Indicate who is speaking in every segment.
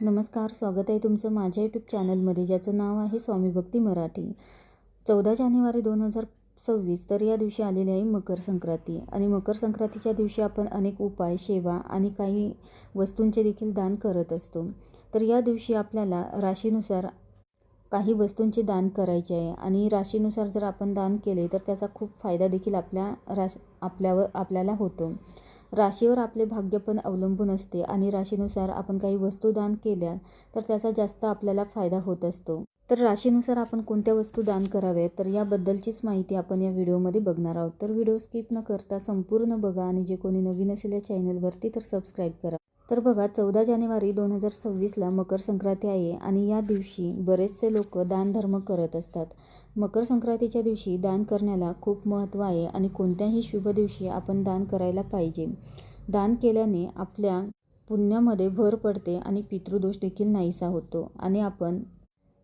Speaker 1: नमस्कार, स्वागत आहे तुमचं माझ्या यूट्यूब चॅनलमध्ये, ज्याचं नाव आहे स्वामी भक्ती मराठी. 14 जानेवारी 2026 तर या दिवशी आलेली आहे मकर संक्रांती. आणि मकर संक्रांतीच्या दिवशी आपण अनेक उपाय, सेवा आणि काही वस्तूंचे देखील दान करत असतो. तर या दिवशी आपल्याला राशीनुसार काही वस्तूंचे दान करायचे आहे. आणि राशीनुसार जर आपण दान केले तर त्याचा खूप फायदा देखील आपल्याला होतो. राशीवर आपले भाग्य पण अवलंबून असते आणि राशीनुसार आपण काही वस्तू दान केल्या तर त्याचा जास्त आपल्याला फायदा होत असतो. तर राशीनुसार आपण कोणत्या वस्तू दान कराव्यात तर याबद्दलचीच माहिती आपण या व्हिडिओमध्ये बघणार आहोत. तर व्हिडिओ स्किप न करता संपूर्ण बघा आणि जे कोणी नवीन असेल या चॅनलवरती तर सबस्क्राईब करा. तर बघा, 14 जानेवारी 2026ला मकर संक्रांती आहे आणि या दिवशी बरेचसे लोक दानधर्म करत असतात. मकर संक्रांतीच्या दिवशी दान करण्याला खूप महत्त्व आहे आणि कोणत्याही शुभ दिवशी आपण दान करायला पाहिजे. दान केल्याने आपल्या पुण्यामध्ये भर पडते आणि पितृदोष देखील नाहीसा होतो आणि आपण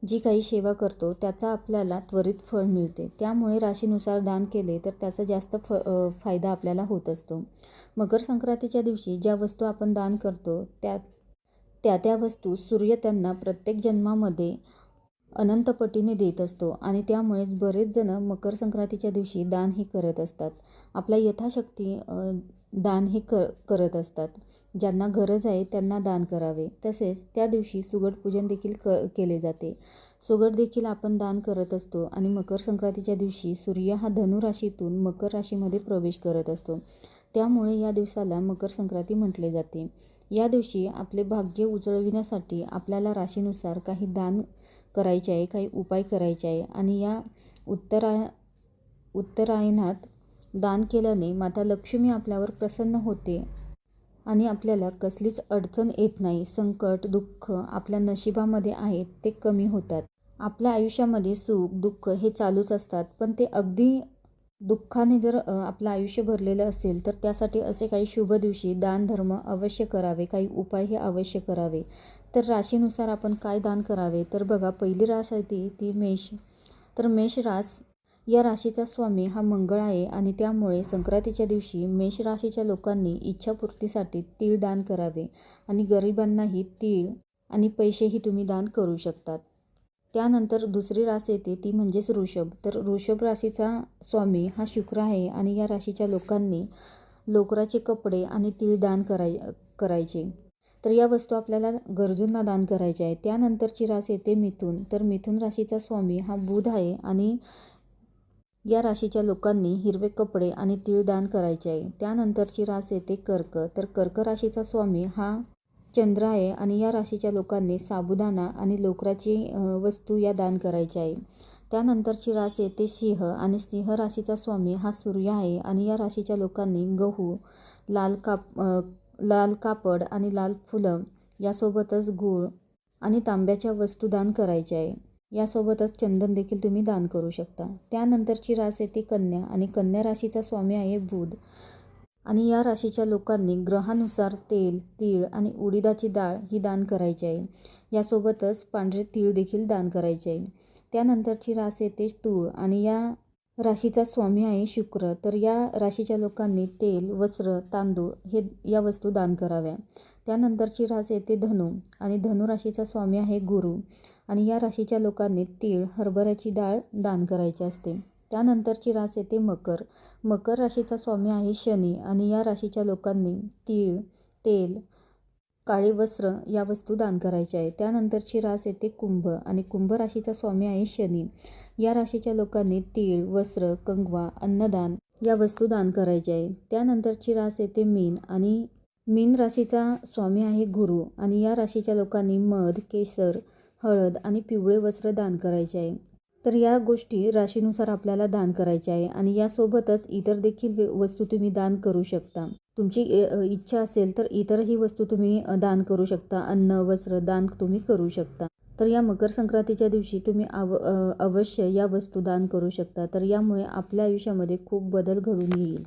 Speaker 1: जी काही सेवा करतो त्याचा आपल्याला त्वरित फळ मिळते. त्यामुळे राशीनुसार दान केले तर त्याचा जास्त फायदा आपल्याला होत असतो. मकर संक्रांतीच्या दिवशी ज्या वस्तू आपण दान करतो त्या वस्तू सूर्य त्यांना प्रत्येक जन्मामध्ये अनंत पटीने देत असतो आणि त्यामुळेच बरेच जण मकर संक्रांतीच्या दिवशी दान हे करत असतात. आपल्या यथाशक्ती दान हे करत असतात. ज्यांना गरज आहे त्यांना दान करावे. तसेच त्या दिवशी सुगड पूजन देखील केले जाते. सुगड देखील आपण दान करत असतो. आणि मकर संक्रांतीच्या दिवशी सूर्य हा धनु राशीतून मकर राशीमध्ये प्रवेश करत असतो. त्यामुळे या दिवसाला मकर संक्रांती म्हटले जाते. या दिवशी आपले भाग्य उजळविण्यासाठी आपल्याला राशीनुसार काही दान करायचे आहे, काही उपाय करायचे आहे. आणि या उत्तरायणात दान केल्याने माता लक्ष्मी आपल्यावर प्रसन्न होते आणि आपल्याला कसलीच अडचण येत नाही. संकट, दुःख आपल्या नशिबामध्ये आहेत ते कमी होतात. आपल्या आयुष्यामध्ये सुख, दुःख हे चालूच असतात, पण ते अगदी दुःखाने जर आपलं आयुष्य भरलेलं असेल तर त्यासाठी असे काही शुभ दिवशी दान धर्म अवश्य करावे, काही उपाय हे अवश्य करावे. तर राशीनुसार आपण काय दान करावे तर बघा, पहिली रास आहे ती मेष. तर मेष रास या राशीचा स्वामी हा मंगळ आहे आणि त्यामुळे संक्रांतीच्या दिवशी मेष राशीच्या लोकांनी इच्छापूर्तीसाठी तीळ दान करावे आणि गरिबांनाही तीळ आणि पैसेही तुम्ही दान करू शकतात. त्यानंतर दुसरी रास येते ती म्हणजेच ऋषभ. तर ऋषभ राशीचा स्वामी हा शुक्र आहे आणि या राशीच्या लोकांनी लोकराचे कपडे आणि तीळ दान करायचे. तर या वस्तू आपल्याला गरजूंना दान करायच्या आहे. त्यानंतरची रास येते मिथुन. तर मिथुन राशीचा स्वामी हा बुध आहे आणि या राशीच्या लोकांनी हिरवे कपडे आणि तीळ दान करायचे आहे. त्यानंतरची रास येते कर्क. तर कर्क राशीचा स्वामी हा चंद्र आहे आणि या राशीच्या लोकांनी साबुदाणा आणि लोकराची वस्तू या दान करायच्या आहे. त्यानंतरची रास येते सिंह आणि सिंह राशीचा स्वामी हा सूर्य आहे आणि या राशीच्या लोकांनी गहू, लाल कापड आणि लाल फुलं यासोबतच गूळ आणि तांब्याच्या वस्तू दान करायच्या आहे. यासोबतच चंदन देखील तुम्ही दान करू शकता. त्यानंतरची रास येते कन्या आणि कन्या राशीचा स्वामी आहे बुध आणि या राशीच्या लोकांनी ग्रहानुसार तेल, तीळ आणि उडीदाची डाळ ही दान करायची आहे. यासोबतच पांढरे तीळ देखील दान करायचे आहे. त्यानंतरची रास येते तूळ आणि या राशीचा स्वामी आहे शुक्र. तर या राशीच्या लोकांनी तेल, वस्त्र, तांदूळ हे या वस्तू दान कराव्या. त्यानंतरची रास येते धनु आणि धनु राशीचा स्वामी आहे गुरु आणि या राशीच्या लोकांनी तीळ, हरभऱ्याची डाळ दान करायची असते. त्यानंतरची रास येते मकर. मकर राशीचा स्वामी आहे शनी आणि या राशीच्या लोकांनी तीळ, तेल, काळे वस्त्र या वस्तू दान करायच्या आहे. त्यानंतरची रास येते कुंभ आणि कुंभ राशीचा स्वामी आहे शनी. या राशीच्या लोकांनी तीळ, वस्त्र, कंगवा, अन्नदान या वस्तू दान करायच्या आहे. त्यानंतरची रास येते मीन आणि मीन राशीचा स्वामी आहे गुरु आणि या राशीच्या लोकांनी मध, केसर, हळद आणि पिवळे वस्त्र दान करायचे आहे. तर या गोष्टी राशीनुसार आपल्याला दान करायच्या आहे आणि यासोबतच इतर देखील वस्तू तुम्ही दान करू शकता. तुमची इच्छा असेल तर इतरही वस्तू तुम्ही दान करू शकता. अन्न, वस्त्र दान तुम्ही करू शकता. तर या मकर संक्रांतीच्या दिवशी तुम्ही अवश्य या वस्तू दान करू शकता. तर यामुळे आपल्या आयुष्यामध्ये खूप बदल घडून येईल.